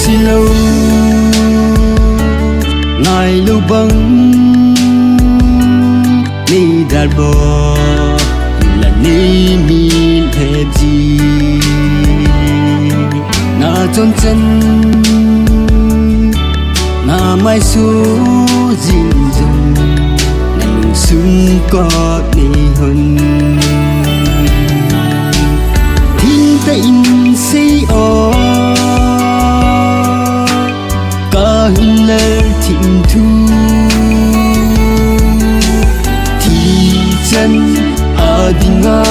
xin lâu ngài lâu băng ni dar bo là ni mi thep gì na chon chân na mai su dinh dung na nung sung có ni hơn thiên ta in say o cả hình lệ thịnh thu chân ở đình nga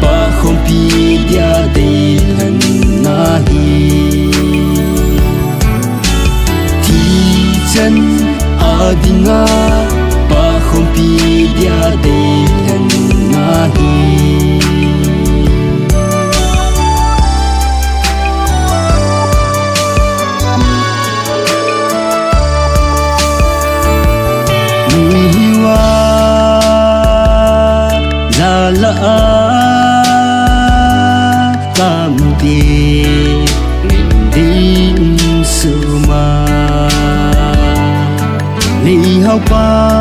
ba không pi dia de thân na hi thì chân ở đình nga ba không pi dia de thân na hi la cam đi đến suma li hao pa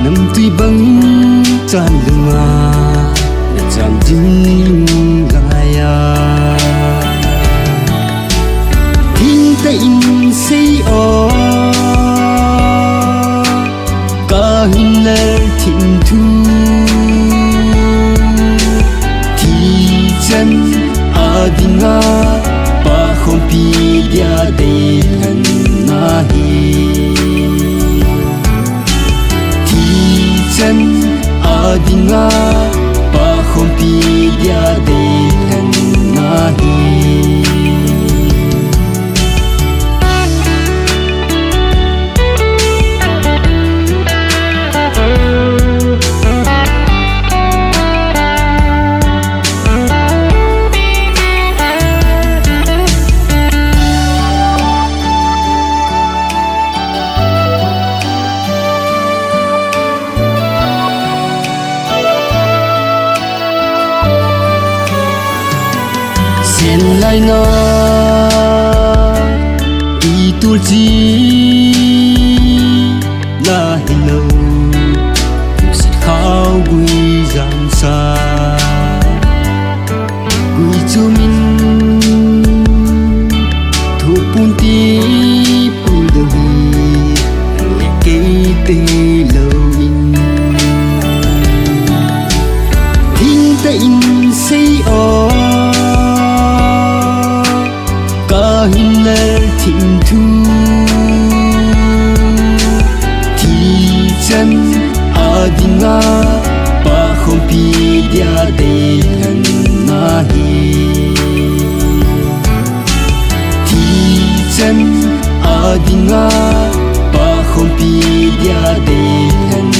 nằm tuy băng tràn luma để tràn dinh gaya thiên ta in say o cả hình lệ thịnh thu chân ở đình nga ba không pi dia de thân na hi thì chân ở đình nga ba không pi dia de thân na hi sen lai na i tu chi la hello sit khao gui giang sa gui chu min thu pun ti pu de hi ke te lo in thing ta in say o hình lệ thịnh thu thì chân ở đình nga ba không pi dia de thân na hi thì chân ở đình nga ba không pi dia de thân